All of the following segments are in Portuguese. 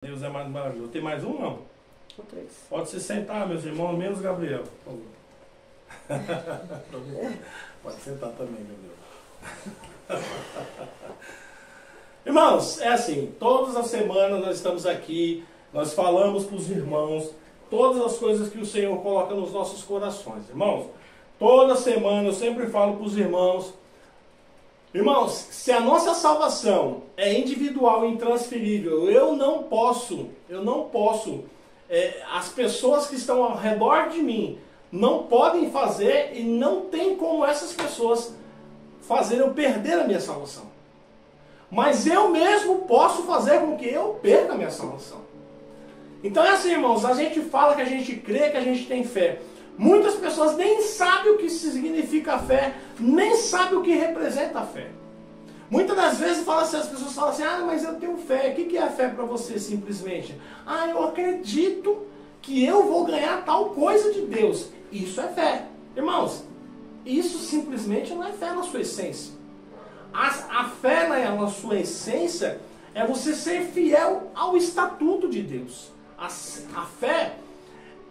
Deus é mais maravilhoso. Tem mais um, não? Ou 3. Pode se sentar, meus irmãos, menos Gabriel, por favor. Pode sentar também, Gabriel. Irmãos, é assim, todas as semanas nós estamos aqui, nós falamos para os irmãos todas as coisas que o Senhor coloca nos nossos corações. Irmãos, toda semana eu sempre falo para os irmãos, se a nossa salvação é individual e intransferível, eu não posso, as pessoas que estão ao redor de mim não podem fazer e não tem como essas pessoas fazer eu perder a minha salvação. Mas eu mesmo posso fazer com que eu perca a minha salvação. Então é assim, irmãos, a gente fala que a gente crê, que a gente tem fé. Muitas pessoas nem sabem o que significa a fé, nem sabem o que representa a fé. Muitas das vezes as pessoas falam assim, mas eu tenho fé. O que é a fé para você simplesmente? Eu acredito que eu vou ganhar tal coisa de Deus. Isso é fé. Irmãos, isso simplesmente não é fé na sua essência. A fé na sua essência é você ser fiel ao estatuto de Deus. A fé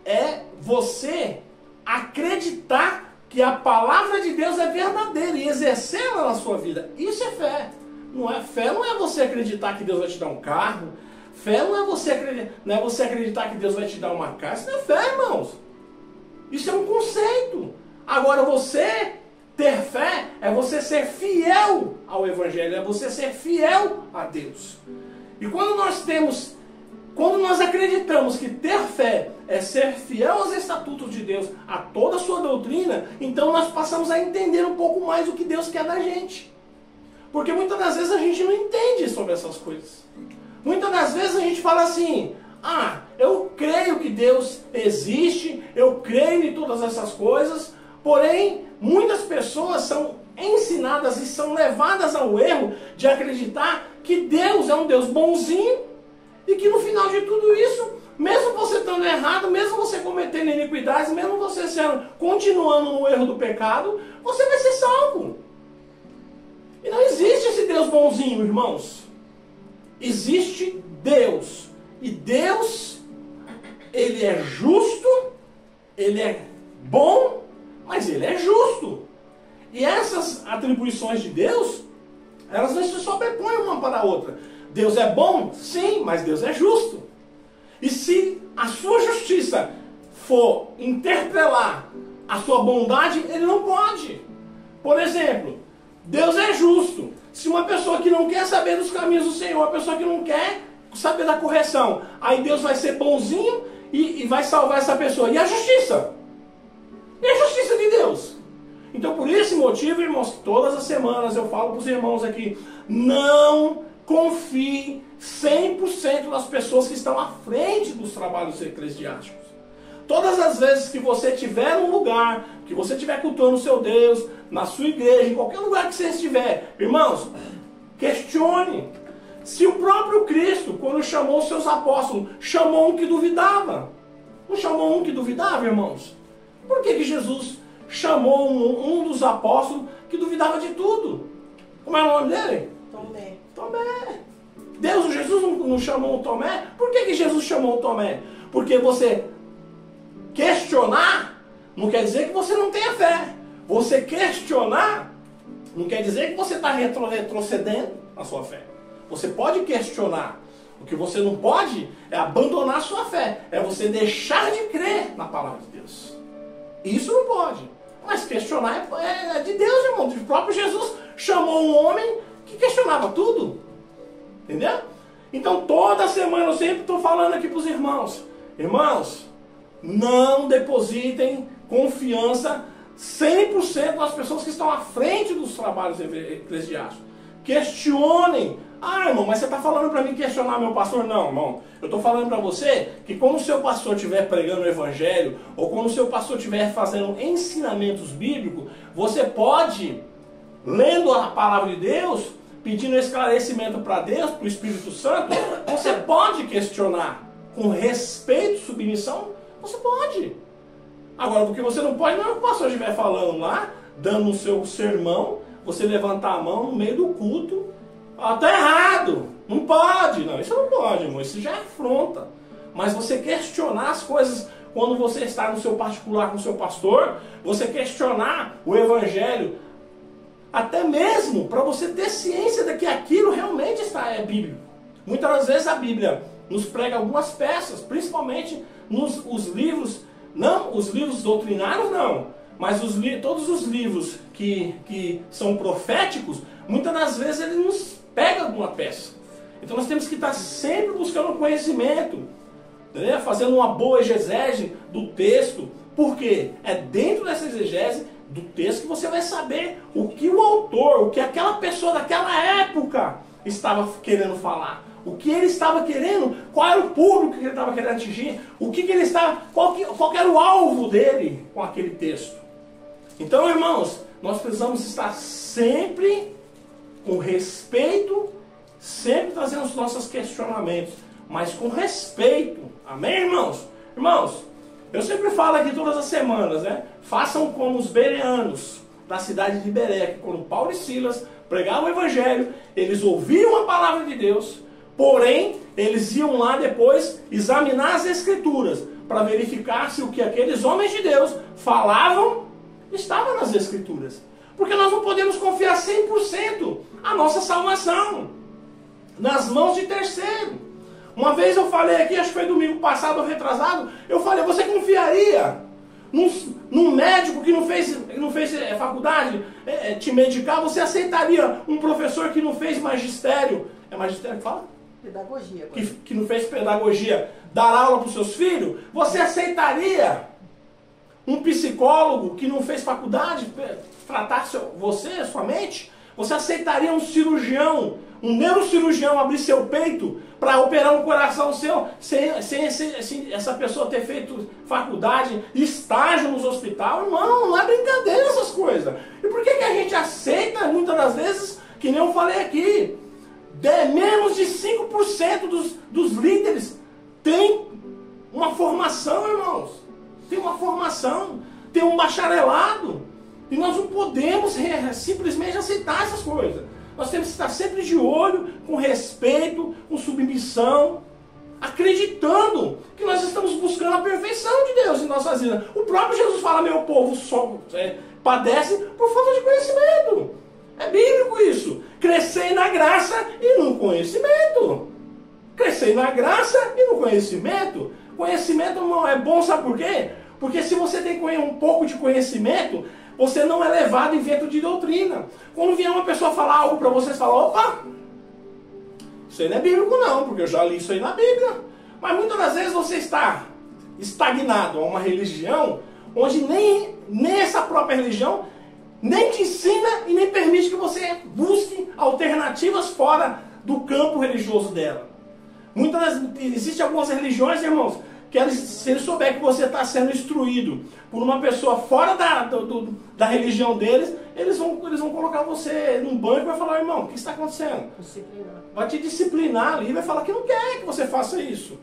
é você acreditar que a palavra de Deus é verdadeira e exercê-la na sua vida. Isso é fé. Fé não é você acreditar que Deus vai te dar um carro. Fé não é você acreditar que Deus vai te dar uma casa. Isso não é fé, irmãos. Isso é um conceito. Agora você ter fé é você ser fiel ao Evangelho, é você ser fiel a Deus. E quando nós acreditamos que ter fé é ser fiel aos estatutos de Deus, a toda a sua doutrina, então nós passamos a entender um pouco mais o que Deus quer da gente. Porque muitas das vezes a gente não entende sobre essas coisas. Muitas das vezes a gente fala assim, eu creio que Deus existe, eu creio em todas essas coisas, porém, muitas pessoas são ensinadas e são levadas ao erro de acreditar que Deus é um Deus bonzinho e que no final de tudo isso, mesmo você estando errado, mesmo você cometendo iniquidades, mesmo você continuando no erro do pecado, você vai ser salvo. E não existe esse Deus bonzinho, irmãos. Existe Deus. E Deus, Ele é justo, Ele é bom, mas Ele é justo. E essas atribuições de Deus, elas não se sobrepõem uma para a outra. Deus é bom? Sim, mas Deus é justo. E se a sua justiça for interpelar a sua bondade, Ele não pode. Por exemplo, Deus é justo. Se uma pessoa que não quer saber dos caminhos do Senhor, uma pessoa que não quer saber da correção, aí Deus vai ser bonzinho e vai salvar essa pessoa. E a justiça? E a justiça de Deus? Então, por esse motivo, irmãos, todas as semanas eu falo para os irmãos aqui, não confie 100% nas pessoas que estão à frente dos trabalhos eclesiásticos. Todas as vezes que você estiver num lugar, que você estiver cultuando o seu Deus, na sua igreja, em qualquer lugar que você estiver, irmãos, questione. Se o próprio Cristo, quando chamou os seus apóstolos, chamou um que duvidava. Não chamou um que duvidava, irmãos? Por que Jesus chamou um dos apóstolos que duvidava de tudo? Como é o nome dele? Tomé. Jesus não chamou o Tomé? Por que Jesus chamou o Tomé? Porque você questionar não quer dizer que você não tenha fé. Você questionar não quer dizer que você está retrocedendo a sua fé. Você pode questionar. O que você não pode é abandonar a sua fé. É você deixar de crer na palavra de Deus. Isso não pode. Mas questionar é de Deus, irmão. O próprio Jesus chamou um homem que questionava tudo. Entendeu? Então toda semana eu sempre estou falando aqui para os irmãos. Irmãos, não depositem confiança 100% nas pessoas que estão à frente dos trabalhos eclesiásticos. Questionem. Irmão, mas você está falando para mim questionar meu pastor? Não, irmão. Eu estou falando para você que quando o seu pastor estiver pregando o evangelho, ou quando o seu pastor estiver fazendo ensinamentos bíblicos, você pode, lendo a palavra de Deus, pedindo esclarecimento para Deus, para o Espírito Santo, você pode questionar com respeito e submissão, você pode. Agora, o que você não pode, não é o que o pastor estiver falando lá, dando o seu sermão, você levantar a mão no meio do culto, Tá errado, não pode. Não, isso não pode, irmão, isso já é afronta. Mas você questionar as coisas quando você está no seu particular com o seu pastor, você questionar o evangelho, até mesmo para você ter ciência de que aquilo realmente é bíblico. Muitas vezes a Bíblia nos prega algumas peças, principalmente os livros, não os livros doutrinários não, mas todos os livros que são proféticos, muitas das vezes ele nos pega alguma peça. Então nós temos que estar sempre buscando conhecimento, né? Fazendo uma boa exegese do texto, porque é dentro dessa exegese do texto que você vai saber o que o autor, o que aquela pessoa daquela época estava querendo falar. O que ele estava querendo, qual era o público que ele estava querendo atingir, qual era o alvo dele com aquele texto. Então, irmãos, nós precisamos estar sempre com respeito, sempre trazendo os nossos questionamentos, mas com respeito. Amém, irmãos? Irmãos, eu sempre falo aqui todas as semanas, né? Façam como os bereanos da cidade de Beré, que quando Paulo e Silas pregavam o evangelho, eles ouviam a palavra de Deus, porém, eles iam lá depois examinar as escrituras, para verificar se o que aqueles homens de Deus falavam estava nas escrituras. Porque nós não podemos confiar 100% a nossa salvação nas mãos de terceiro. Uma vez eu falei aqui, acho que foi domingo passado ou retrasado, eu falei, você confiaria num médico que não fez faculdade te medicar? Você aceitaria um professor que não fez magistério? É magistério que fala? Pedagogia. Que não fez pedagogia, dar aula para os seus filhos? Você aceitaria um psicólogo que não fez faculdade tratar você, sua mente? Você aceitaria um cirurgião, um neurocirurgião abrir seu peito para operar um coração seu sem essa pessoa ter feito faculdade, estágio nos hospitais? Não é brincadeira essas coisas. E por que a gente aceita muitas das vezes, que nem eu falei aqui, menos de 5% dos líderes tem uma formação, irmãos. Tem uma formação, tem um bacharelado. E nós não podemos simplesmente aceitar essas coisas. Nós temos que estar sempre de olho, com respeito, com submissão, acreditando que nós estamos buscando a perfeição de Deus em nossas vidas. O próprio Jesus fala, meu povo só padece por falta de conhecimento. É bíblico isso. Crescei na graça e no conhecimento. Crescei na graça e no conhecimento. Conhecimento, irmão, é bom, sabe por quê? Porque se você tem um pouco de conhecimento, você não é levado em vento de doutrina. Quando vier uma pessoa falar algo para você, você fala, opa, isso aí não é bíblico não, porque eu já li isso aí na Bíblia. Mas muitas das vezes você está estagnado a uma religião, onde nem essa própria religião nem te ensina e nem permite que você busque alternativas fora do campo religioso dela. Existem algumas religiões, irmãos, que se eles souberem que você está sendo instruído por uma pessoa fora da religião deles, eles vão colocar você num banco e vai falar, irmão, o que está acontecendo? Vai te disciplinar ali e vai falar que não quer que você faça isso.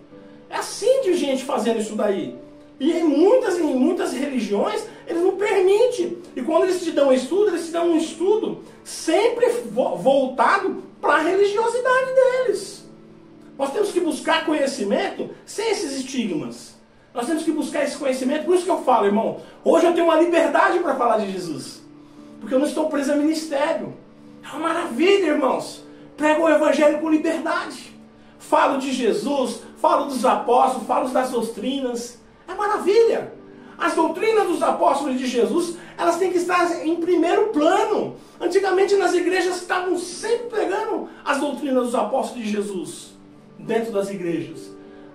É assim de gente fazendo isso daí. E em muitas religiões, eles não permitem. E quando eles te dão estudo, eles te dão um estudo sempre voltado para a religiosidade deles. Nós temos que buscar conhecimento sem esses estigmas. Nós temos que buscar esse conhecimento. Por isso que eu falo, irmão, hoje eu tenho uma liberdade para falar de Jesus. Porque eu não estou preso a ministério. É uma maravilha, irmãos. Prego o evangelho com liberdade. Falo de Jesus, falo dos apóstolos, falo das doutrinas. É maravilha. As doutrinas dos apóstolos de Jesus, elas têm que estar em primeiro plano. Antigamente nas igrejas estavam sempre pregando as doutrinas dos apóstolos de Jesus dentro das igrejas.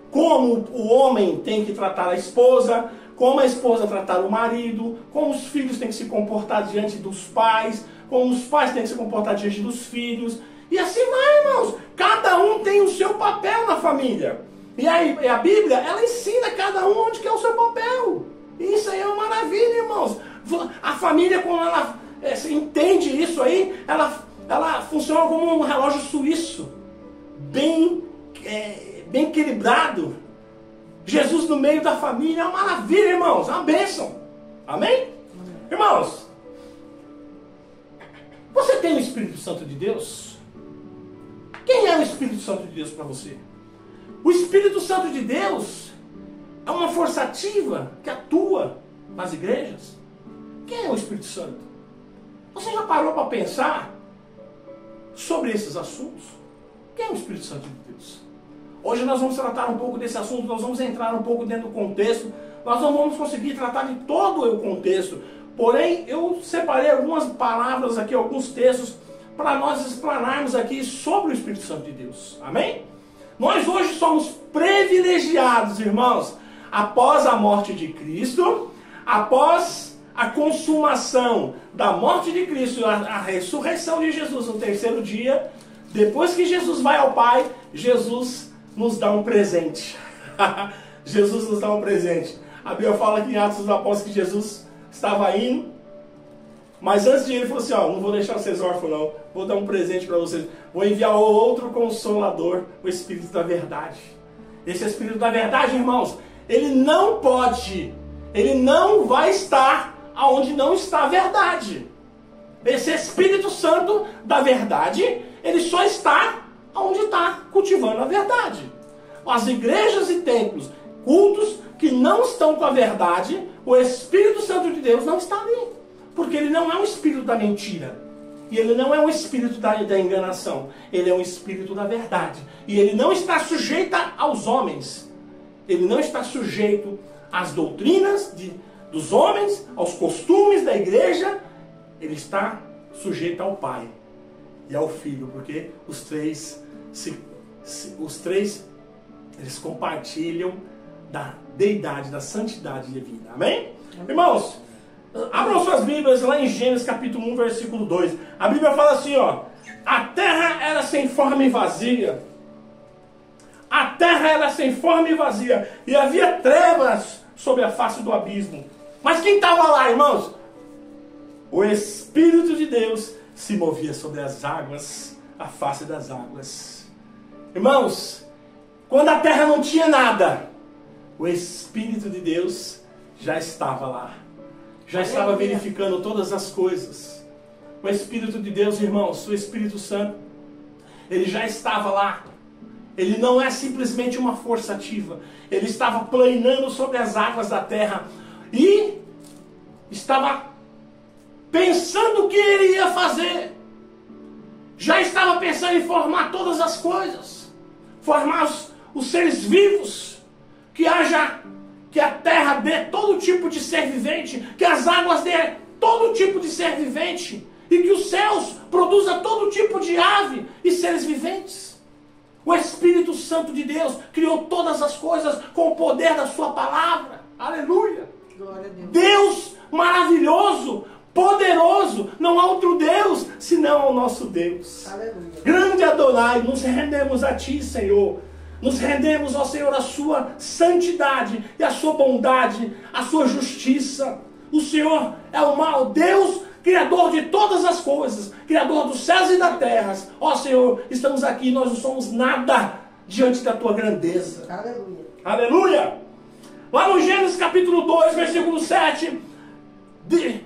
Como o homem tem que tratar a esposa, como a esposa tratar o marido, como os filhos têm que se comportar diante dos pais, como os pais têm que se comportar diante dos filhos. E assim vai, irmãos. Cada um tem o seu papel na família. E aí a Bíblia, ela ensina a cada um onde que é o seu papel. E isso aí é uma maravilha, irmãos. A família, quando ela entende isso aí, ela funciona como um relógio suíço. Bem equilibrado. Jesus no meio da família é uma maravilha, irmãos. É uma bênção. Amém? Irmãos, você tem o Espírito Santo de Deus? Quem é o Espírito Santo de Deus para você? O Espírito Santo de Deus é uma força ativa que atua nas igrejas. Quem é o Espírito Santo? Você já parou para pensar sobre esses assuntos? Quem é o Espírito Santo de Deus? Hoje nós vamos tratar um pouco desse assunto, nós vamos entrar um pouco dentro do contexto. Nós não vamos conseguir tratar de todo o contexto. Porém, eu separei algumas palavras aqui, alguns textos, para nós explanarmos aqui sobre o Espírito Santo de Deus. Amém? Nós hoje somos privilegiados, irmãos, após a morte de Cristo, após a consumação da morte de Cristo, a ressurreição de Jesus no terceiro dia, depois que Jesus vai ao Pai, Jesus nos dá um presente. Jesus nos dá um presente. A Bíblia fala aqui em Atos dos Apóstolos que Jesus estava indo, mas antes de ir, ele falou assim, não vou deixar vocês órfãos não, vou dar um presente para vocês, vou enviar outro Consolador, o Espírito da Verdade. Esse Espírito da Verdade, irmãos, ele não vai estar aonde não está a verdade. Esse Espírito Santo da Verdade, ele só está onde está cultivando a verdade. As igrejas e templos, cultos que não estão com a verdade, o Espírito Santo de Deus não está ali. Porque ele não é um espírito da mentira. E ele não é um espírito da enganação. Ele é um espírito da verdade. E ele não está sujeito aos homens. Ele não está sujeito às doutrinas dos homens, aos costumes da igreja. Ele está sujeito ao Pai e ao Filho. Porque os três eles compartilham da deidade, da santidade divina. Amém? Irmãos, abram suas Bíblias lá em Gênesis capítulo 1, versículo 2. A Bíblia fala assim, a terra era sem forma e vazia. A terra era sem forma e vazia. E havia trevas sobre a face do abismo. Mas quem estava lá, irmãos? O Espírito de Deus se movia sobre as águas, a face das águas. Irmãos, quando a terra não tinha nada, o Espírito de Deus já estava lá. Já estava verificando todas as coisas. O Espírito de Deus, irmãos, o Espírito Santo, ele já estava lá. Ele não é simplesmente uma força ativa. Ele estava planando sobre as águas da terra. E estava pensando o que ele ia fazer. Já estava pensando em formar todas as coisas. Formar os seres vivos. Que a terra dê todo tipo de ser vivente, que as águas dê todo tipo de ser vivente, e que os céus produzam todo tipo de ave e seres viventes. O Espírito Santo de Deus criou todas as coisas com o poder da sua palavra. Aleluia! Glória a Deus. Deus maravilhoso, poderoso, não há outro Deus senão o nosso Deus. Aleluia. Grande Adonai, nos rendemos a Ti, Senhor. Nos rendemos, ó Senhor, a sua santidade e a sua bondade, a sua justiça. O Senhor é o maior Deus, Criador de todas as coisas, Criador dos céus e da terra. Ó Senhor, estamos aqui, nós não somos nada diante da tua grandeza. Aleluia. Aleluia! Lá no Gênesis capítulo 2, versículo 7,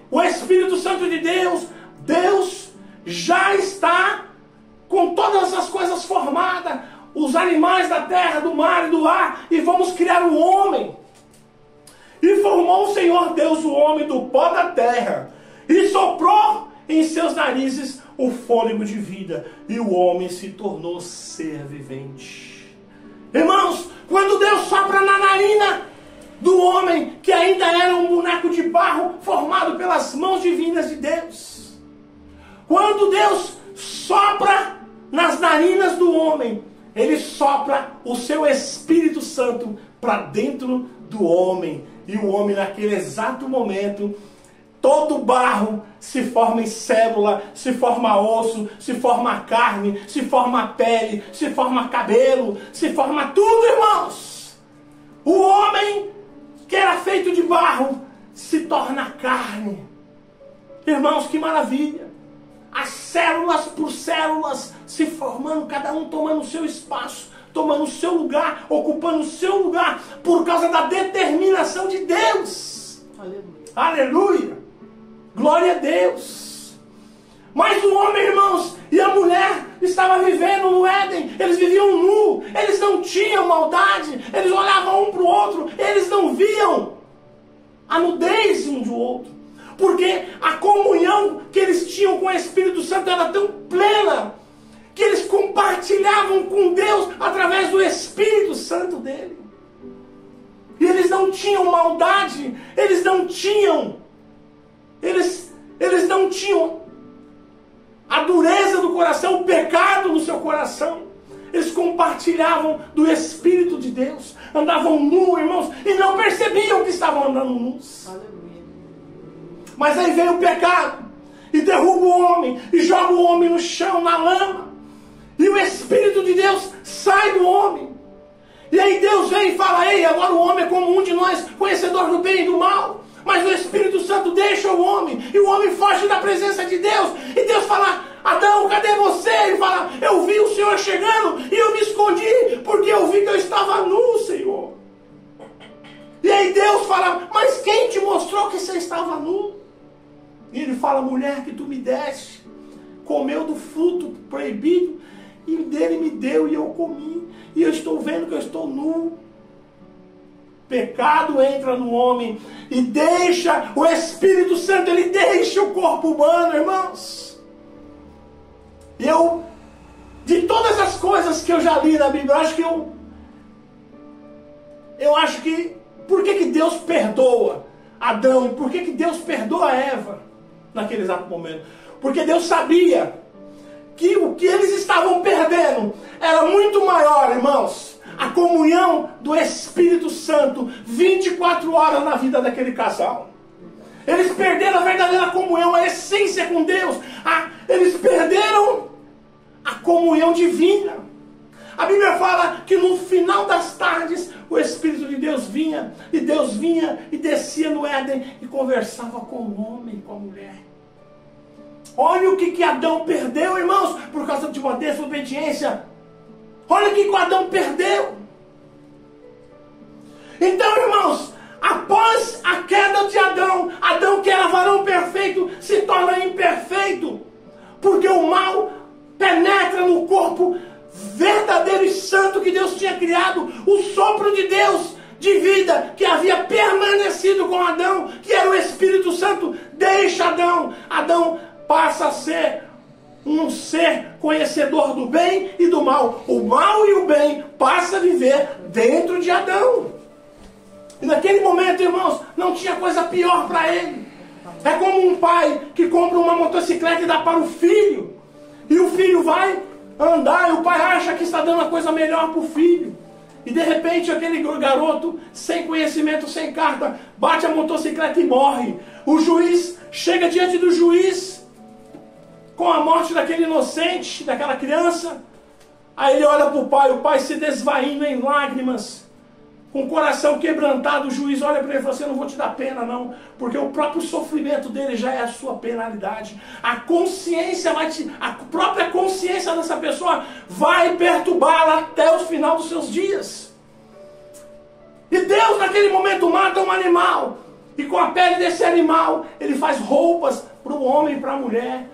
o Espírito Santo de Deus já está com todas as coisas formadas. Os animais da terra, do mar e do ar, e vamos criar um homem. E formou o Senhor Deus o homem do pó da terra, e soprou em seus narizes o fôlego de vida, e o homem se tornou ser vivente. Irmãos, quando Deus sopra na narina do homem, que ainda era um boneco de barro formado pelas mãos divinas de Deus, quando Deus sopra nas narinas do homem, ele sopra o seu Espírito Santo para dentro do homem. E o homem, naquele exato momento, todo barro se forma em célula, se forma osso, se forma carne, se forma pele, se forma cabelo, se forma tudo, irmãos. O homem que era feito de barro se torna carne. Irmãos, que maravilha. As células por células se formando, cada um tomando o seu espaço, tomando o seu lugar, ocupando o seu lugar, por causa da determinação de Deus. Aleluia. Aleluia! Glória a Deus! Mas o homem, irmãos, e a mulher estavam vivendo no Éden. Eles viviam nu, eles não tinham maldade, eles olhavam um para o outro, eles não viam a nudez um do outro. Porque a comunhão que eles tinham com o Espírito Santo era tão plena, que eles compartilhavam com Deus através do Espírito Santo dele. E eles não tinham maldade, eles não tinham a dureza do coração, o pecado no seu coração. Eles compartilhavam do Espírito de Deus, andavam nus, irmãos, e não percebiam que estavam andando nus. Mas aí vem o pecado, e derruba o homem, e joga o homem no chão, na lama, e o Espírito de Deus sai do homem. E aí Deus vem e fala: ei, agora o homem é como um de nós, conhecedor do bem e do mal. Mas o Espírito Santo deixa o homem, e o homem foge da presença de Deus. E Deus fala: Adão, cadê você? Ele fala: eu vi o Senhor chegando, e eu me escondi, porque eu vi que eu estava nu, Senhor. E aí Deus fala: mas quem te mostrou que você estava nu? E ele fala: mulher que tu me deste, comeu do fruto proibido, e dele me deu, e eu comi, e eu estou vendo que eu estou nu. Pecado entra no homem e deixa o Espírito Santo, ele deixa o corpo humano, irmãos. E de todas as coisas que eu já li na Bíblia, eu acho que por que Deus perdoa Adão? Por que Deus perdoa Eva naquele exato momento? Porque Deus sabia que o que eles estavam perdendo era muito maior, irmãos. A comunhão do Espírito Santo 24 horas na vida daquele casal. Eles perderam a verdadeira comunhão, a essência com Deus. Eles perderam a comunhão divina. A Bíblia fala que no final das tardes o Espírito de Deus vinha, e Deus vinha e descia no Éden e conversava com o homem e com a mulher. Olha o que Adão perdeu, irmãos, por causa de uma desobediência. Olha o que o Adão perdeu. Então, irmãos, após a queda de Adão, Adão que era varão perfeito, se torna imperfeito. Porque o mal penetra no corpo verdadeiro e santo que Deus tinha criado. O sopro de Deus de vida que havia permanecido com Adão, que era o Espírito Santo, deixa Adão. Adão passa a ser um ser conhecedor do bem e do mal. O mal e o bem passam a viver dentro de Adão. E naquele momento, irmãos, não tinha coisa pior para ele. É como um pai que compra uma motocicleta e dá para o filho. E o filho vai andar e o pai acha que está dando a coisa melhor para o filho. E de repente aquele garoto, sem conhecimento, sem carta, bate a motocicleta e morre. O juiz chega diante do juiz com a morte daquele inocente, daquela criança. Aí ele olha para o pai se desvaindo em lágrimas, com o coração quebrantado. O juiz olha para ele e fala assim: eu não vou te dar pena não, porque o próprio sofrimento dele já é a sua penalidade. A própria consciência dessa pessoa vai perturbá-la até o final dos seus dias. E Deus naquele momento mata um animal, e com a pele desse animal ele faz roupas para o homem e para a mulher,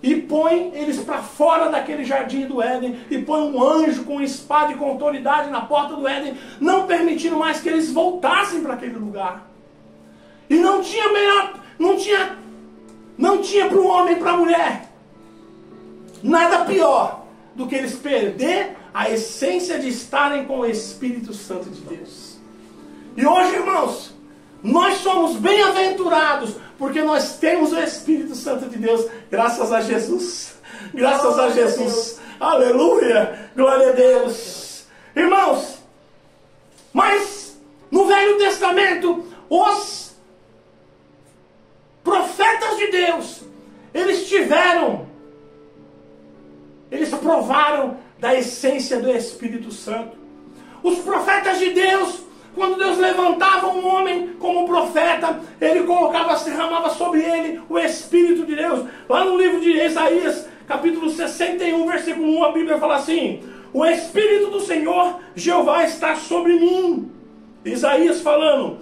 e põe eles para fora daquele jardim do Éden, e põe um anjo com espada e com autoridade na porta do Éden, não permitindo mais que eles voltassem para aquele lugar. E não tinha para o homem e para a mulher nada pior do que eles perder a essência de estarem com o Espírito Santo de Deus. E hoje, irmãos, nós somos bem-aventurados porque nós temos o Espírito Santo de Deus, graças a Jesus. Graças a Jesus. Aleluia. Glória a Deus. Irmãos, mas no Velho Testamento, os profetas de Deus, eles provaram da essência do Espírito Santo. Os profetas de Deus, quando Deus levantava um homem como profeta, ele derramava sobre ele o Espírito de Deus. Lá no livro de Isaías, capítulo 61, versículo 1, a Bíblia fala assim: o Espírito do Senhor Jeová está sobre mim. Isaías falando: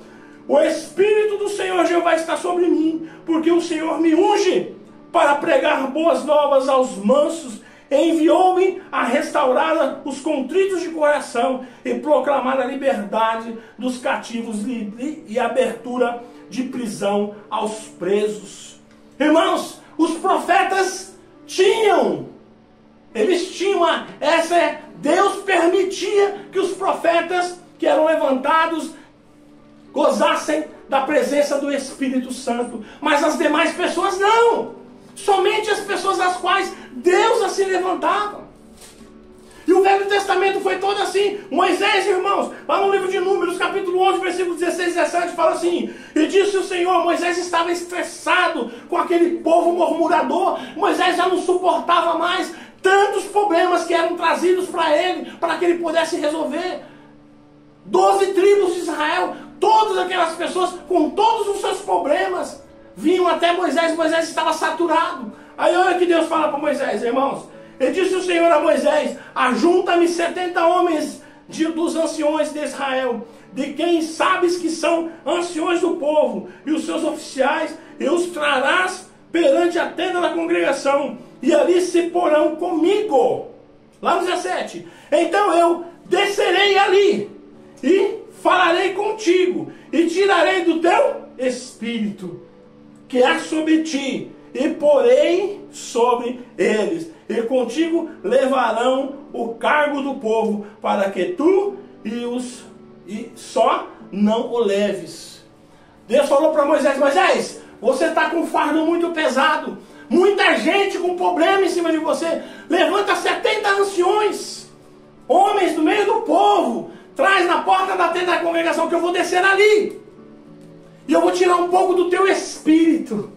o Espírito do Senhor Jeová está sobre mim, porque o Senhor me unge para pregar boas novas aos mansos, enviou-me a restaurar os contritos de coração e proclamar a liberdade dos cativos e a abertura de prisão aos presos. Irmãos, os profetas Deus permitia que os profetas que eram levantados gozassem da presença do Espírito Santo, mas as demais pessoas não. Somente as pessoas às quais Deus assim levantava. E o Velho Testamento foi todo assim. Moisés, irmãos, lá no livro de Números, capítulo 11, versículos 16 e 17, fala assim: e disse o Senhor, Moisés estava estressado com aquele povo murmurador. Moisés já não suportava mais tantos problemas que eram trazidos para ele, para que ele pudesse resolver. 12 tribos de Israel, todas aquelas pessoas com todos os seus problemas, vinham até Moisés. Moisés estava saturado. Aí olha que Deus fala para Moisés, irmãos. E disse o Senhor a Moisés: ajunta-me 70 homens dos anciões de Israel, de quem sabes que são anciões do povo, e os seus oficiais, e os trarás perante a tenda da congregação, e ali se porão comigo. Lá no 17. Então eu descerei ali, e falarei contigo, e tirarei do teu espírito, que é sobre ti, e porei sobre eles, e contigo levarão o cargo do povo, para que tu e só não o leves. Deus falou para Moisés: Moisés, você está com um fardo muito pesado, muita gente com problema em cima de você. Levanta 70 anciões, homens do meio do povo, traz na porta da tenda da congregação, que eu vou descer ali, e eu vou tirar um pouco do teu espírito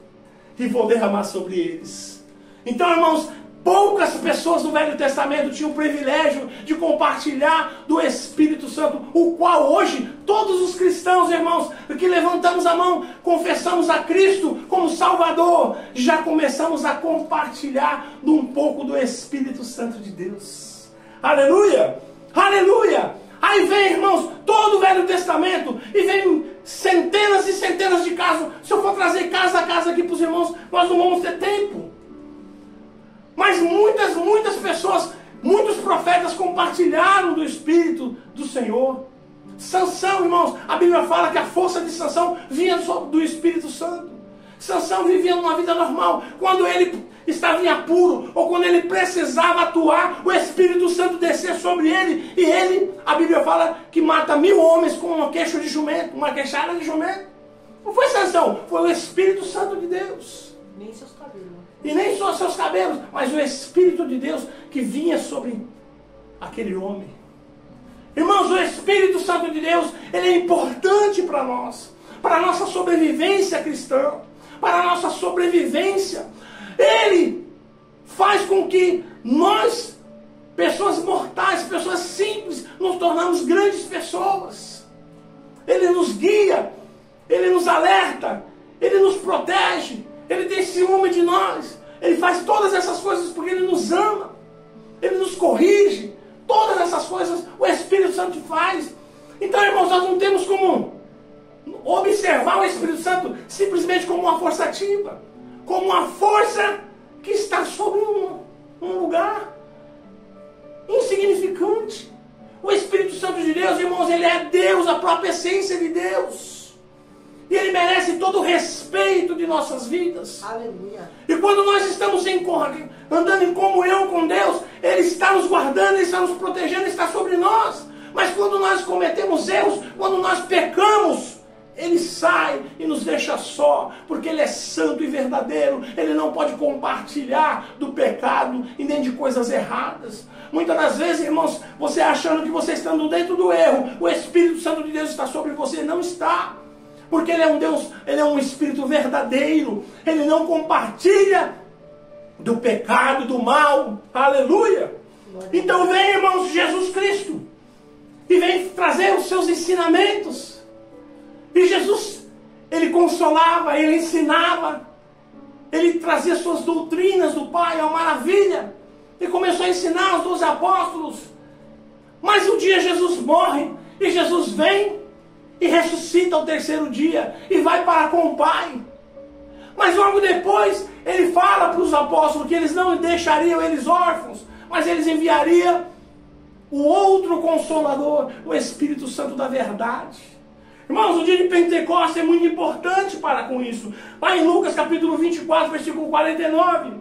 e vou derramar sobre eles. Então, irmãos, poucas pessoas no Velho Testamento tinham o privilégio de compartilhar do Espírito Santo, o qual hoje todos os cristãos, irmãos, que levantamos a mão, confessamos a Cristo como Salvador, já começamos a compartilhar de um pouco do Espírito Santo de Deus. Aleluia! Aleluia! Aí vem, irmãos, todo o Velho Testamento, e vem centenas e centenas de casos. Se eu for trazer casa a casa aqui para os irmãos, nós não vamos ter tempo. Mas muitas pessoas, muitos profetas compartilharam do Espírito do Senhor. Sansão, irmãos, a Bíblia fala que a força de Sansão vinha do Espírito Santo. Sansão vivia uma vida normal. Quando ele estava em apuro, ou quando ele precisava atuar, o Espírito Santo descia sobre ele, e ele, a Bíblia fala que mata 1000 homens com uma queixa de jumento, uma queixada de jumento. Não foi Sansão, foi o Espírito Santo de Deus. Nem seus cabelos. E nem só seus cabelos, mas o Espírito de Deus que vinha sobre aquele homem. Irmãos, o Espírito Santo de Deus, ele é importante para nós, para a nossa sobrevivência cristã, para a nossa sobrevivência. Ele faz com que nós, pessoas mortais, pessoas simples, nos tornamos grandes pessoas. Ele nos guia, ele nos alerta, ele nos protege, ele tem ciúme de nós. Ele faz todas essas coisas porque ele nos ama, ele nos corrige. Todas essas coisas o Espírito Santo faz. Então, irmãos, nós não temos como observar o Espírito Santo simplesmente como uma força ativa, como uma força que está sobre um lugar insignificante. O Espírito Santo de Deus, irmãos, ele é Deus, a própria essência de Deus. E ele merece todo o respeito de nossas vidas. Aleluia. E quando nós estamos andando em comunhão com Deus, ele está nos guardando, ele está nos protegendo, ele está sobre nós. Mas quando nós cometemos erros, quando nós pecamos, ele sai e nos deixa só, porque ele é santo e verdadeiro. Ele não pode compartilhar do pecado e nem de coisas erradas. Muitas das vezes, irmãos, você achando que você estando dentro do erro, o Espírito Santo de Deus está sobre você. Não está. Porque ele é um Deus, ele é um Espírito verdadeiro. Ele não compartilha do pecado, do mal. Aleluia. Então vem, irmãos, Jesus Cristo, e vem trazer os seus ensinamentos. E Jesus, ele consolava, ele ensinava, ele trazia suas doutrinas do Pai, é uma maravilha. Ele começou a ensinar os 12 apóstolos. Mas um dia Jesus morre, e Jesus vem e ressuscita ao terceiro dia, e vai para com o Pai. Mas logo depois, ele fala para os apóstolos que eles não deixariam eles órfãos, mas eles enviariam o outro Consolador, o Espírito Santo da verdade. Irmãos, o dia de Pentecostes é muito importante para com isso. Lá em Lucas capítulo 24, versículo 49.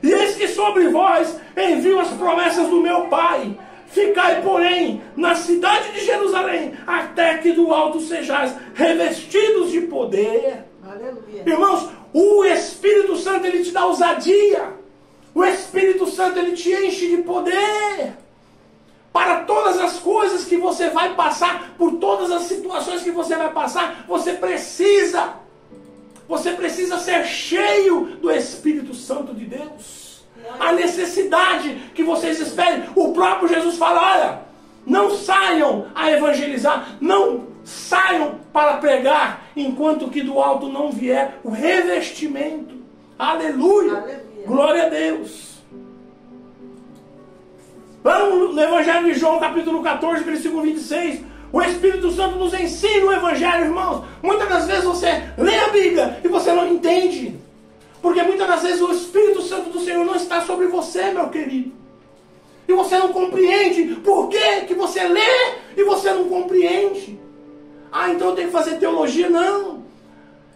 E eis que sobre vós envio as promessas do meu Pai. Ficai, porém, na cidade de Jerusalém, até que do alto sejais revestidos de poder. Aleluia. Irmãos, o Espírito Santo, ele te dá ousadia. O Espírito Santo, ele te enche de poder. Para todas as coisas que você vai passar, por todas as situações que você vai passar, você precisa ser cheio do Espírito Santo de Deus. A necessidade que vocês esperem. O próprio Jesus fala, olha, não saiam a evangelizar, não saiam para pregar, enquanto que do alto não vier o revestimento. Aleluia! Aleluia. Glória a Deus! Vamos no Evangelho de João, capítulo 14, versículo 26. O Espírito Santo nos ensina o Evangelho, irmãos. Muitas das vezes você lê a Bíblia e você não entende. Porque muitas das vezes o Espírito Santo do Senhor não está sobre você, meu querido. E você não compreende. Por que você lê e você não compreende? Ah, então eu tenho que fazer teologia? Não.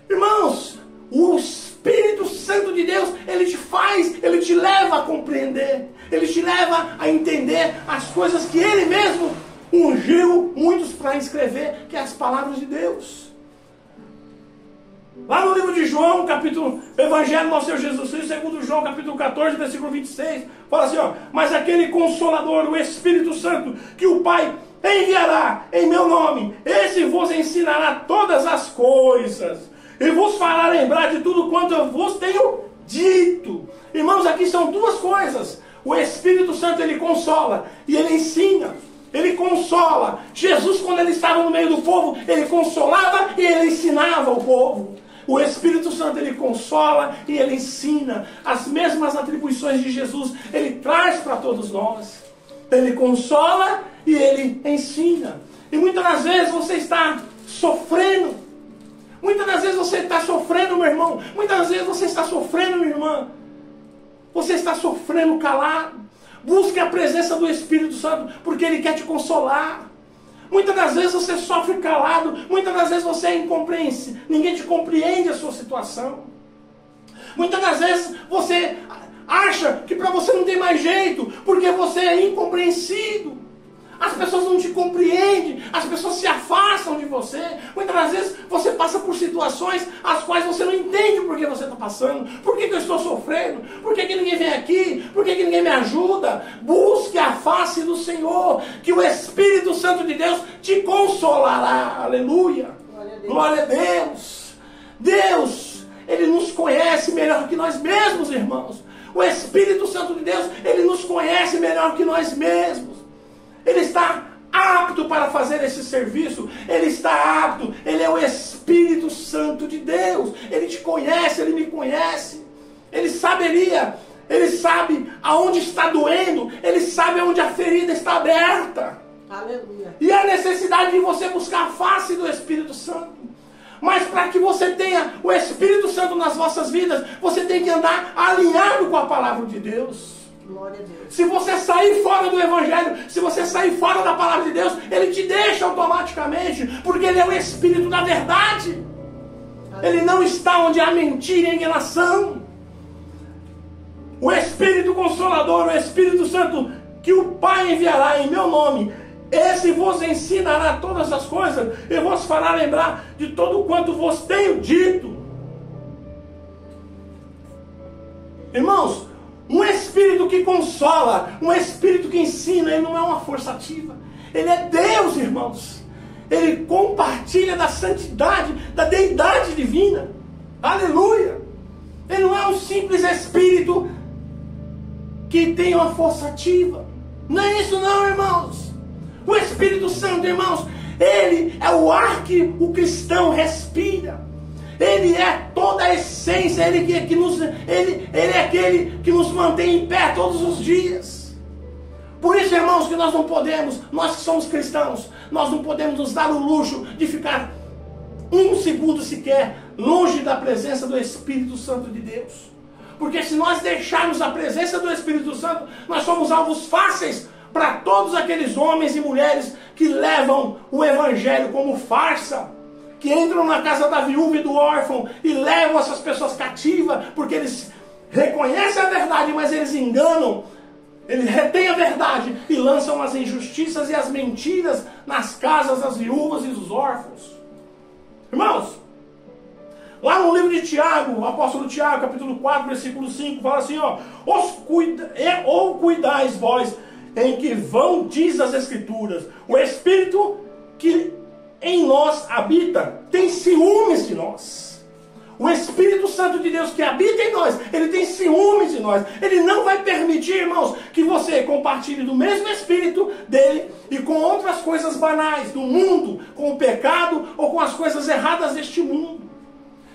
Irmãos, o Espírito Santo de Deus, ele te leva a compreender. Ele te leva a entender as coisas que ele mesmo ungiu muitos para escrever, que é as palavras de Deus. Lá no livro de João, Evangelho do nosso Senhor Jesus Cristo, segundo João, capítulo 14, versículo 26, fala assim, ó, mas aquele Consolador, o Espírito Santo, que o Pai enviará em meu nome, esse vos ensinará todas as coisas, e vos fará lembrar de tudo quanto eu vos tenho dito. Irmãos, aqui são duas coisas. O Espírito Santo, ele consola e ele ensina. Ele consola. Jesus, quando ele estava no meio do povo, ele consolava e ele ensinava o povo. O Espírito Santo, ele consola e ele ensina. As mesmas atribuições de Jesus, ele traz para todos nós. Ele consola e ele ensina. E muitas das vezes você está sofrendo. Muitas das vezes você está sofrendo, meu irmão. Muitas das vezes você está sofrendo, minha irmã. Você está sofrendo calado. Busque a presença do Espírito Santo, porque ele quer te consolar. Muitas das vezes você sofre calado. Muitas das vezes você é incompreensível. Ninguém te compreende a sua situação. Muitas das vezes você acha que para você não tem mais jeito, porque você é incompreensivo. As pessoas não te compreendem, as pessoas se afastam de você. Muitas das vezes você passa por situações as quais você não entende por que você está passando. Por que eu estou sofrendo? Por que ninguém vem aqui? Por que ninguém me ajuda? Busque a face do Senhor, que o Espírito Santo de Deus te consolará. Aleluia! Glória a Deus! Deus, ele nos conhece melhor que nós mesmos, irmãos. O Espírito Santo de Deus, ele nos conhece melhor que nós mesmos. Ele está apto para fazer esse serviço. Ele está apto. Ele é o Espírito Santo de Deus. Ele te conhece, ele me conhece. Ele saberia. Ele sabe aonde está doendo. Ele sabe aonde a ferida está aberta. Aleluia. E a necessidade de você buscar a face do Espírito Santo. Mas para que você tenha o Espírito Santo nas vossas vidas, você tem que andar alinhado com a palavra de Deus. Glória a Deus. Se você sair fora do Evangelho, se você sair fora da palavra de Deus, ele te deixa automaticamente, porque ele é o Espírito da verdade. Ele não está onde há mentira e enganação. O Espírito Consolador, o Espírito Santo, que o Pai enviará em meu nome, esse vos ensinará todas as coisas e vos fará lembrar de todo quanto vos tenho dito. Irmãos, um Espírito que consola, um Espírito que ensina, ele não é uma força ativa. Ele é Deus, irmãos. Ele compartilha da santidade, da deidade divina. Aleluia! Ele não é um simples Espírito que tem uma força ativa. Não é isso não, irmãos. O Espírito Santo, irmãos, ele é o ar que o cristão respira. Ele é toda a essência, ele é aquele que nos mantém em pé todos os dias. Por isso, irmãos, que nós não podemos, nós que somos cristãos, nós não podemos nos dar o luxo de ficar um segundo sequer longe da presença do Espírito Santo de Deus. Porque se nós deixarmos a presença do Espírito Santo, nós somos alvos fáceis para todos aqueles homens e mulheres que levam o Evangelho como farsa, que entram na casa da viúva e do órfão e levam essas pessoas cativas, porque eles reconhecem a verdade, mas eles enganam, eles retêm a verdade e lançam as injustiças e as mentiras nas casas das viúvas e dos órfãos. Irmãos, lá no livro de Tiago, o apóstolo Tiago, capítulo 4, versículo 5, fala assim, ó, ou cuidais vós em que vão, diz as Escrituras, o Espírito que em nós habita tem ciúmes de nós. O Espírito Santo de Deus que habita em nós, ele tem ciúmes de nós. Ele não vai permitir, irmãos, que você compartilhe do mesmo Espírito dele e com outras coisas banais do mundo, com o pecado ou com as coisas erradas deste mundo.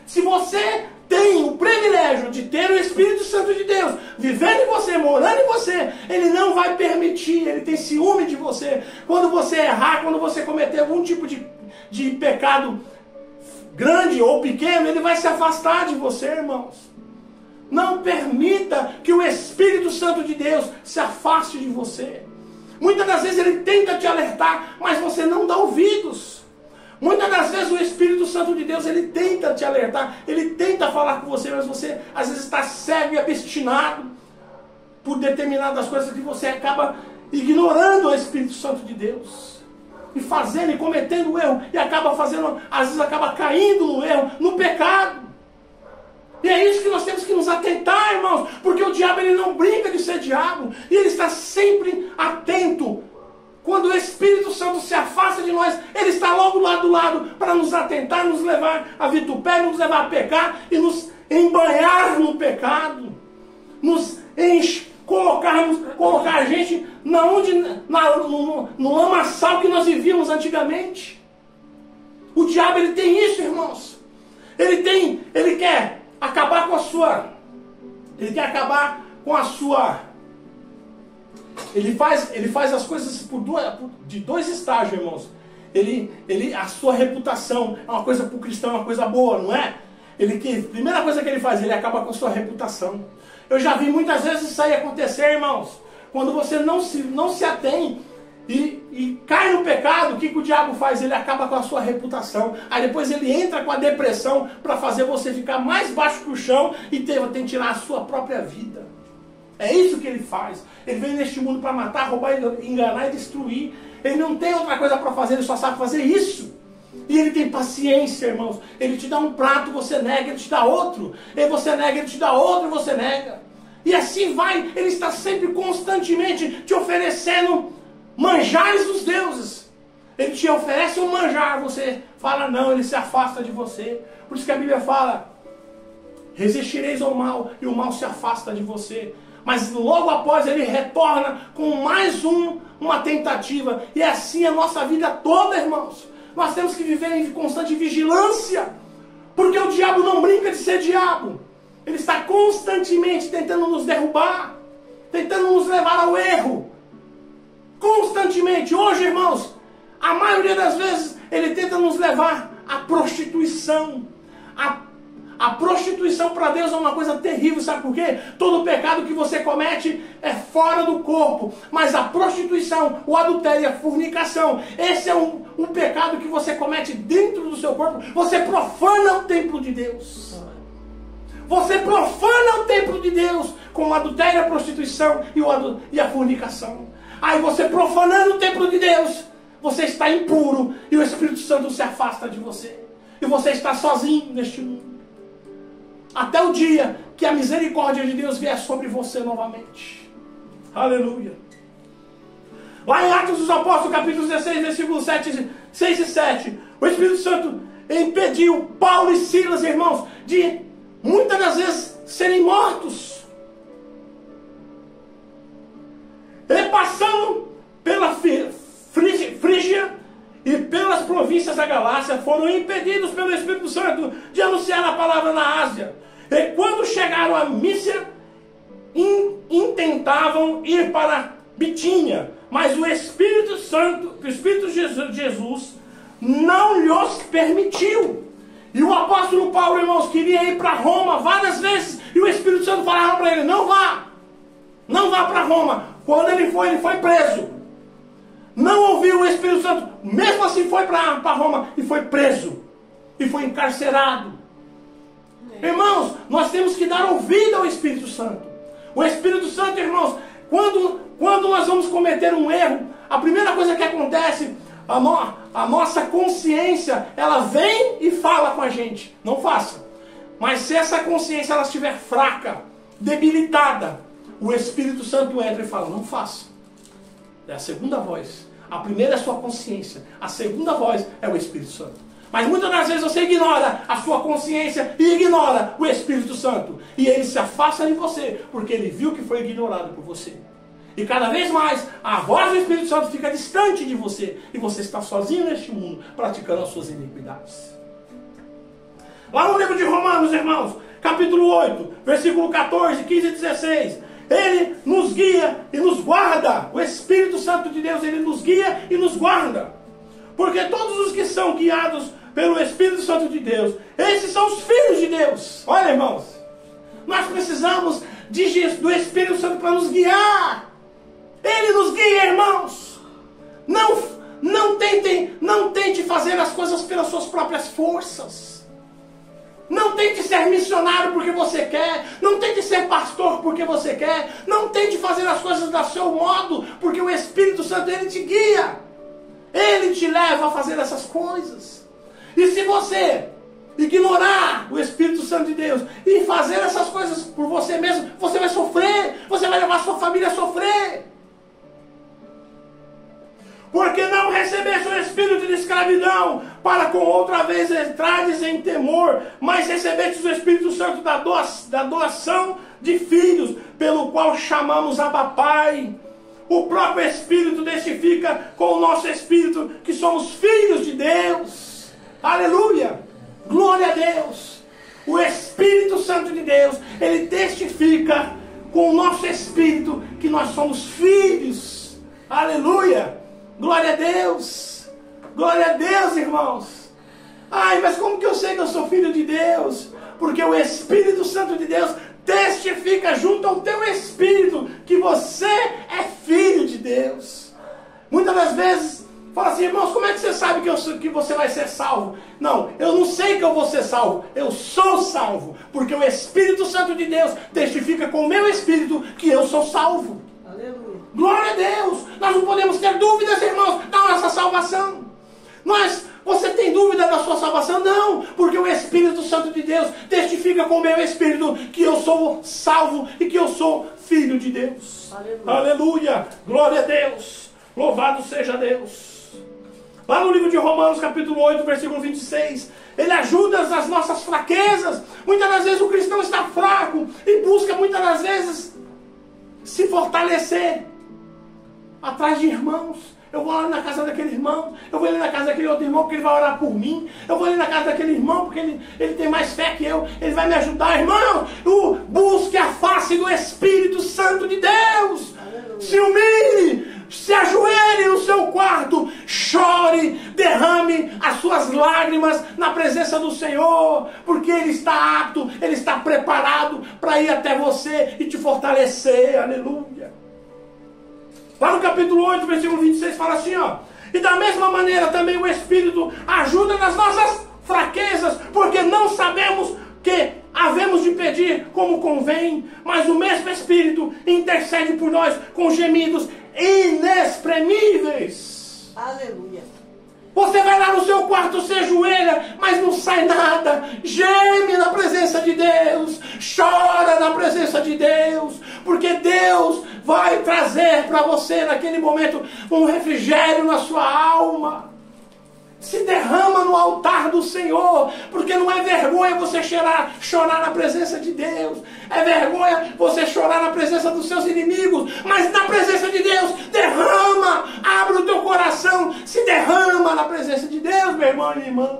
Se você tem o privilégio de ter o Espírito Santo de Deus vivendo em você, morando em você, ele não vai permitir, ele tem ciúme de você. Quando você errar, quando você cometer algum tipo de pecado grande ou pequeno, ele vai se afastar de você, irmãos. Não permita que o Espírito Santo de Deus se afaste de você. Muitas das vezes ele tenta te alertar, mas você não dá ouvidos. Muitas das vezes o Espírito Santo de Deus, ele tenta te alertar, ele tenta falar com você, mas você às vezes está cego e obstinado por determinadas coisas que você acaba ignorando o Espírito Santo de Deus. E fazendo e cometendo o erro, e acaba fazendo, às vezes acaba caindo no erro, no pecado. E é isso que nós temos que nos atentar, irmãos, porque o diabo ele não brinca de ser diabo, e ele está sempre atento. Quando o Espírito Santo se afasta de nós, ele está logo lá do lado para nos atentar, nos levar a vitupério, nos levar a pecar e nos embanhar no pecado, nos colocar a gente no lamaçal que nós vivíamos antigamente. O diabo ele tem isso, irmãos. Ele quer acabar com a sua. Ele faz as coisas de dois estágios, irmãos. A sua reputação é uma coisa para o cristão, é uma coisa boa, não é? A primeira coisa que ele faz, ele acaba com a sua reputação. Eu já vi muitas vezes isso aí acontecer, irmãos. Quando você não se atém e cai no pecado, o que o diabo faz? Ele acaba com a sua reputação. Aí depois ele entra com a depressão para fazer você ficar mais baixo que o chão e tem que tirar a sua própria vida. É isso que ele faz. Ele vem neste mundo para matar, roubar, enganar e destruir. Ele não tem outra coisa para fazer, ele só sabe fazer isso. E ele tem paciência, irmãos. Ele te dá um prato, você nega, ele te dá outro. E você nega, ele te dá outro, você nega. E assim vai. Ele está sempre, constantemente, te oferecendo manjares dos deuses. Ele te oferece um manjar, você fala não, ele se afasta de você. Por isso que a Bíblia fala, resistireis ao mal, e o mal se afasta de você. Mas logo após ele retorna com mais uma tentativa. E é assim a nossa vida toda, irmãos. Nós temos que viver em constante vigilância. Porque o diabo não brinca de ser diabo. Ele está constantemente tentando nos derrubar. Tentando nos levar ao erro. Constantemente. Hoje, irmãos, a maioria das vezes ele tenta nos levar à prostituição. A prostituição para Deus é uma coisa terrível, sabe por quê? Todo pecado que você comete é fora do corpo, mas a prostituição, o adultério e a fornicação, esse é um pecado que você comete dentro do seu corpo. Você profana o templo de Deus. Você profana o templo de Deus com o adultério, a prostituição e a fornicação. Aí você profanando o templo de Deus, você está impuro e o Espírito Santo se afasta de você. E você está sozinho neste mundo. Até o dia que a misericórdia de Deus vier sobre você novamente. Aleluia. Lá em Atos dos Apóstolos, capítulo 16, versículos 6 e 7. O Espírito Santo impediu Paulo e Silas, irmãos, de muitas das vezes serem mortos. E passando pela Frígia e pelas províncias da Galácia, foram impedidos pelo Espírito Santo de anunciar a palavra na Ásia. E quando chegaram a Mísia, intentavam ir para Bitínia, mas o Espírito Santo, o Espírito de Jesus, não lhes permitiu. E o apóstolo Paulo, irmãos, queria ir para Roma várias vezes. E o Espírito Santo falava para ele, não vá. Não vá para Roma. Quando ele foi preso. Não ouviu o Espírito Santo. Mesmo assim foi para Roma e foi preso. E foi encarcerado. Irmãos, nós temos que dar ouvido ao Espírito Santo. O Espírito Santo, irmãos, quando nós vamos cometer um erro, a primeira coisa que acontece, a nossa consciência, ela vem e fala com a gente, não faça. Mas se essa consciência ela estiver fraca, debilitada, o Espírito Santo entra e fala, não faça. É a segunda voz. A primeira é a sua consciência, a segunda voz é o Espírito Santo. Mas muitas das vezes você ignora a sua consciência e ignora o Espírito Santo. E ele se afasta de você, porque ele viu que foi ignorado por você. E cada vez mais, a voz do Espírito Santo fica distante de você. E você está sozinho neste mundo, praticando as suas iniquidades. Lá no livro de Romanos, irmãos, capítulo 8, versículo 14, 15 e 16. Ele nos guia e nos guarda. O Espírito Santo de Deus, ele nos guia e nos guarda. Porque todos os que são guiados pelo Espírito Santo de Deus, esses são os filhos de Deus. Olha, irmãos, nós precisamos do Espírito Santo para nos guiar. Ele nos guia, irmãos. Não tente fazer as coisas pelas suas próprias forças. Não tente ser missionário porque você quer. Não tente ser pastor porque você quer. Não tente fazer as coisas do seu modo, porque o Espírito Santo, ele te guia. Ele te leva a fazer essas coisas. E se você ignorar o Espírito Santo de Deus e fazer essas coisas por você mesmo, você vai sofrer. Você vai levar a sua família a sofrer. Porque não recebeste o espírito de escravidão, para com outra vez entrares em temor, mas recebeste o Espírito Santo da doação de filhos, pelo qual chamamos Abba Pai. O próprio Espírito testifica com o nosso Espírito que somos filhos de Deus. Aleluia! Glória a Deus! O Espírito Santo de Deus, ele testifica com o nosso Espírito que nós somos filhos. Aleluia! Glória a Deus! Glória a Deus, irmãos! Ai, mas como que eu sei que eu sou filho de Deus? Porque o Espírito Santo de Deus testifica junto ao teu espírito que você é filho de Deus. Muitas das vezes fala assim, irmãos, como é que você sabe que você vai ser salvo? Não, eu não sei que eu vou ser salvo, eu sou salvo, porque o Espírito Santo de Deus testifica com o meu espírito que eu sou salvo. Aleluia. Glória a Deus. Nós não podemos ter dúvidas, irmãos, da nossa salvação. Você tem dúvida da sua salvação? Não, porque o Espírito Santo de Deus testifica com o meu espírito que eu sou salvo e que eu sou filho de Deus. Aleluia. Aleluia. Glória a Deus. Louvado seja Deus. Lá no livro de Romanos, capítulo 8, versículo 26, ele ajuda nas nossas fraquezas. Muitas das vezes o cristão está fraco e busca muitas das vezes se fortalecer atrás de irmãos. Eu vou lá na casa daquele irmão, eu vou ali na casa daquele outro irmão porque ele vai orar por mim, eu vou ali na casa daquele irmão porque ele tem mais fé que eu, ele vai me ajudar. Irmão, busque a face do Espírito Santo de Deus. Aleluia. Se humilhe, se ajoelhe no seu quarto, chore, derrame as suas lágrimas na presença do Senhor, porque Ele está apto, Ele está preparado para ir até você e te fortalecer. Aleluia. Lá no capítulo 8, versículo 26, fala assim, ó. E da mesma maneira também o Espírito ajuda nas nossas fraquezas, porque não sabemos que havemos de pedir como convém, mas o mesmo Espírito intercede por nós com gemidos inexprimíveis. Aleluia. Você vai lá no seu quarto, se ajoelha, mas não sai nada. Geme na presença de Deus. Chora na presença de Deus. Porque Deus vai trazer para você naquele momento um refrigério na sua alma. Se derrama no altar do Senhor, porque não é vergonha você chorar na presença de Deus. É vergonha você chorar na presença dos seus inimigos, mas na presença de Deus, derrama, abre o teu coração, se derrama na presença de Deus, meu irmão e minha irmã.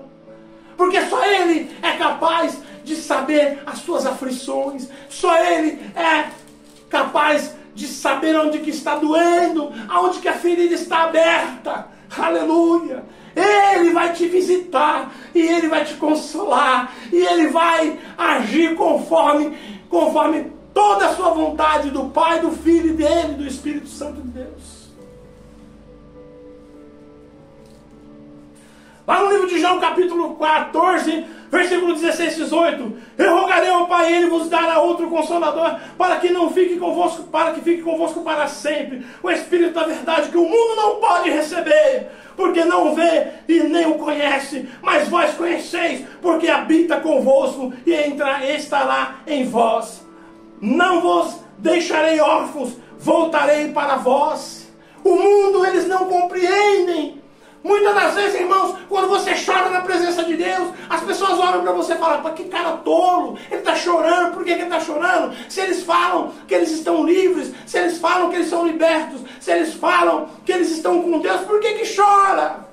Porque só Ele é capaz de saber as suas aflições, só Ele é capaz de saber onde que está doendo, aonde que a ferida está aberta. Aleluia. Ele vai te visitar, e Ele vai te consolar, e Ele vai agir conforme toda a sua vontade, do Pai, do Filho e dele, do Espírito Santo de Deus. Lá no livro de João, capítulo 14, versículo 16 e 18. Eu rogarei ao Pai, Ele vos dará outro Consolador, para que fique convosco para sempre. O Espírito da verdade, que o mundo não pode receber, porque não vê e nem o conhece, mas vós conheceis, porque habita convosco e estará em vós. Não vos deixarei órfãos, voltarei para vós. O mundo eles não compreendem. Muitas das vezes, irmãos, quando você chora na presença de Deus, as pessoas olham para você e falam: pô, que cara tolo, ele está chorando. Por que ele está chorando? Se eles falam que eles estão livres, se eles falam que eles são libertos, se eles falam que eles estão com Deus, por que chora?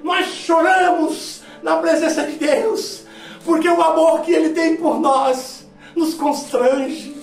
Nós choramos na presença de Deus, porque o amor que Ele tem por nós nos constrange.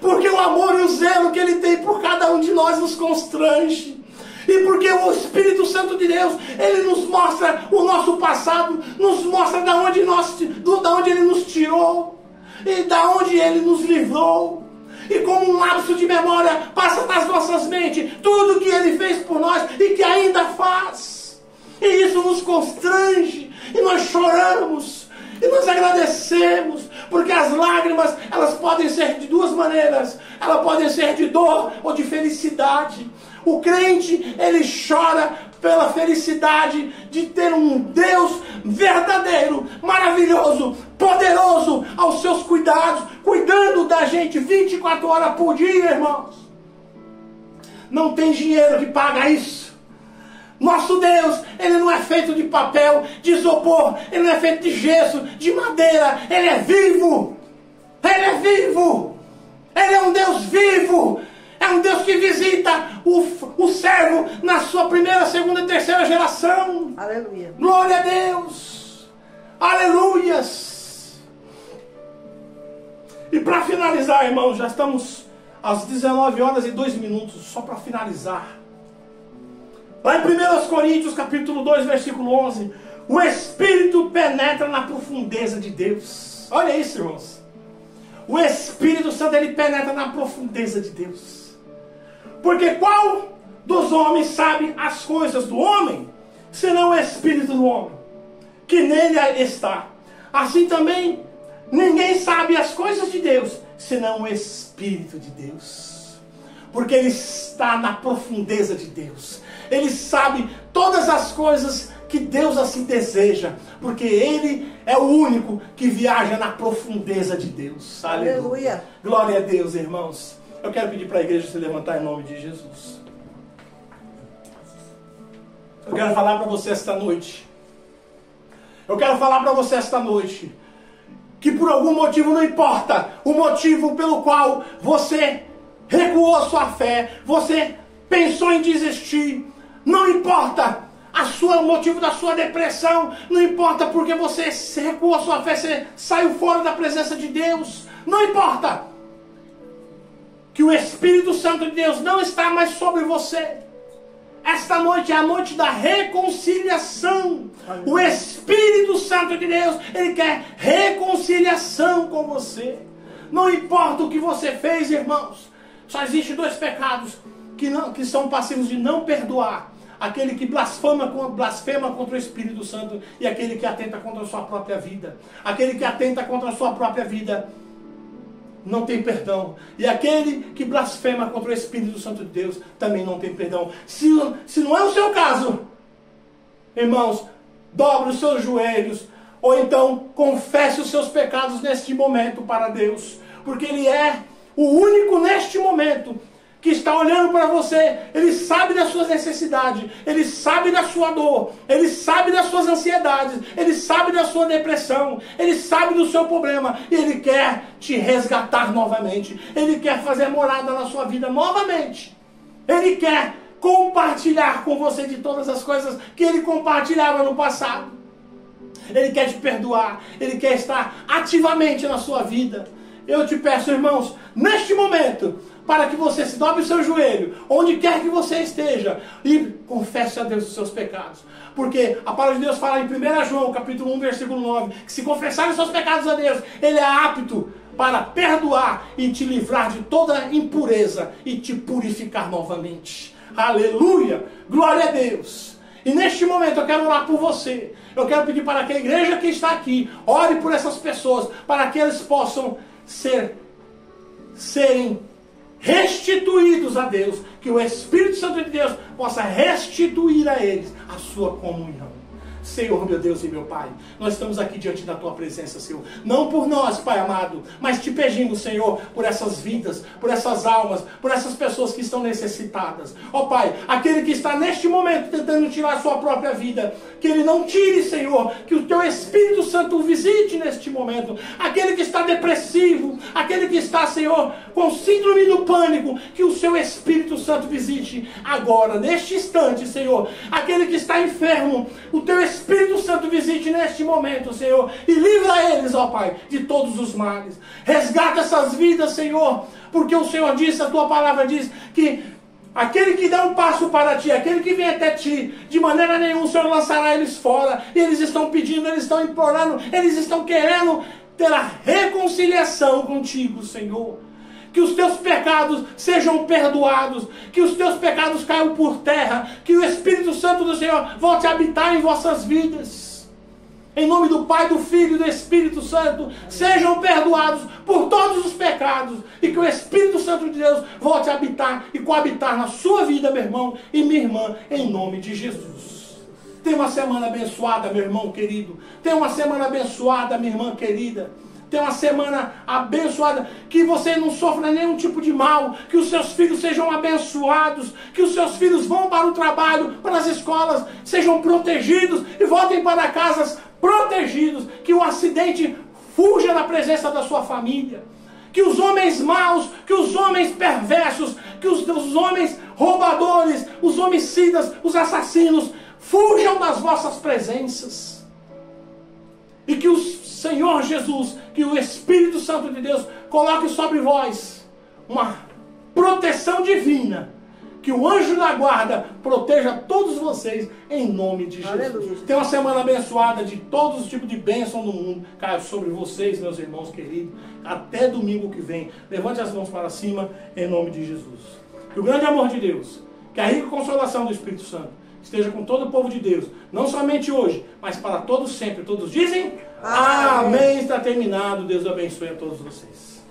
Porque o amor e o zelo que Ele tem por cada um de nós nos constrange. E porque o Espírito Santo de Deus, Ele nos mostra o nosso passado, nos mostra da onde Ele nos tirou, e da onde Ele nos livrou. E como um lapso de memória, passa nas nossas mentes tudo que Ele fez por nós e que ainda faz. E isso nos constrange, e nós choramos, e nós agradecemos, porque as lágrimas, elas podem ser de duas maneiras. Elas podem ser de dor ou de felicidade. O crente, ele chora pela felicidade de ter um Deus verdadeiro, maravilhoso, poderoso aos seus cuidados, cuidando da gente 24 horas por dia, irmãos. Não tem dinheiro que paga isso. Nosso Deus, Ele não é feito de papel, de isopor, Ele não é feito de gesso, de madeira, Ele é vivo. Ele é vivo. Ele é um Deus vivo. É um Deus que visita o servo na sua primeira, segunda e terceira geração. Aleluia. Glória a Deus. Aleluias. E para finalizar, irmãos, já estamos às 19 horas e 2 minutos, só para finalizar. Lá em 1 Coríntios, capítulo 2, versículo 11, o Espírito penetra na profundeza de Deus. Olha isso, irmãos. O Espírito Santo, ele penetra na profundeza de Deus. Porque qual dos homens sabe as coisas do homem, senão o Espírito do homem, que nele está? Assim também, ninguém sabe as coisas de Deus, senão o Espírito de Deus. Porque ele está na profundeza de Deus. Ele sabe todas as coisas que Deus assim deseja, porque Ele é o único que viaja na profundeza de Deus. Aleluia. Aleluia. Glória a Deus, irmãos. Eu quero pedir para a igreja se levantar em nome de Jesus. Eu quero falar para você esta noite. Eu quero falar para você esta noite que por algum motivo, não importa o motivo pelo qual você recuou a sua fé, você pensou em desistir, não importa o motivo da sua depressão, não importa porque você recuou a sua fé, você saiu fora da presença de Deus, não importa que o Espírito Santo de Deus não está mais sobre você. Esta noite é a noite da reconciliação. O Espírito Santo de Deus, Ele quer reconciliação com você. Não importa o que você fez, irmãos. Só existem 2 pecados que são passivos de não perdoar. Aquele que blasfema contra o Espírito Santo e aquele que atenta contra a sua própria vida. Aquele que atenta contra a sua própria vida não tem perdão. E aquele que blasfema contra o Espírito Santo de Deus também não tem perdão. Se não é o seu caso, irmãos, dobre os seus joelhos, ou então confesse os seus pecados neste momento para Deus. Porque Ele é o único neste momento que está olhando para você. Ele sabe das suas necessidades, Ele sabe da sua dor, Ele sabe das suas ansiedades, Ele sabe da sua depressão, Ele sabe do seu problema, e Ele quer te resgatar novamente, Ele quer fazer morada na sua vida novamente, Ele quer compartilhar com você de todas as coisas que Ele compartilhava no passado, Ele quer te perdoar, Ele quer estar ativamente na sua vida. Eu te peço, irmãos, neste momento, para que você se dobre o seu joelho, onde quer que você esteja, e confesse a Deus os seus pecados. Porque a palavra de Deus fala em 1 João, capítulo 1, versículo 9, que se confessarem os seus pecados a Deus, Ele é apto para perdoar e te livrar de toda impureza e te purificar novamente. Aleluia! Glória a Deus! E neste momento eu quero orar por você. Eu quero pedir para que a igreja que está aqui, ore por essas pessoas, para que eles possam serem restituídos a Deus, que o Espírito Santo de Deus possa restituir a eles a sua comunhão. Senhor, meu Deus e meu Pai, nós estamos aqui diante da Tua presença, Senhor. Não por nós, Pai amado, mas te pedindo, Senhor, por essas vidas, por essas almas, por essas pessoas que estão necessitadas. Ó Pai, aquele que está neste momento tentando tirar a sua própria vida, que ele não tire, Senhor, que o Teu Espírito Santo o visite neste momento. Aquele que está depressivo, aquele que está, Senhor, com síndrome do pânico, que o Seu Espírito Santo visite agora, neste instante, Senhor. Aquele que está enfermo, o Teu Espírito Santo visite neste momento, Senhor, e livra eles, ó Pai, de todos os males. Resgata essas vidas, Senhor, porque o Senhor disse, a Tua palavra diz, que aquele que dá um passo para Ti, aquele que vem até Ti, de maneira nenhuma o Senhor lançará eles fora. E eles estão pedindo, eles estão implorando, eles estão querendo ter a reconciliação contigo, Senhor. Que os Teus pecados sejam perdoados, que os Teus pecados caiam por terra, que o Espírito Santo do Senhor volte a habitar em vossas vidas. Em nome do Pai, do Filho e do Espírito Santo, sejam perdoados por todos os pecados, e que o Espírito Santo de Deus volte a habitar e coabitar na sua vida, meu irmão e minha irmã, em nome de Jesus. Tenha uma semana abençoada, meu irmão querido. Tenha uma semana abençoada, minha irmã querida. Tenha uma semana abençoada, que você não sofra nenhum tipo de mal, que os seus filhos sejam abençoados, que os seus filhos vão para o trabalho, para as escolas, sejam protegidos e voltem para casas protegidos, que o acidente fuja da presença da sua família, que os homens maus, que os homens perversos, que os homens roubadores, os homicidas, os assassinos, fujam das vossas presenças, e que o Senhor Jesus, que o Espírito Santo de Deus coloque sobre vós uma proteção divina, que o anjo da guarda proteja todos vocês em nome de Jesus. Aleluia. Tenha uma semana abençoada, de todos os tipos de bênção do mundo caia sobre vocês, meus irmãos queridos, até domingo que vem. Levante as mãos para cima em nome de Jesus. Que o grande amor de Deus, que a rica consolação do Espírito Santo esteja com todo o povo de Deus, não somente hoje, mas para todos sempre. Todos dizem amém. Está terminado. Deus abençoe a todos vocês.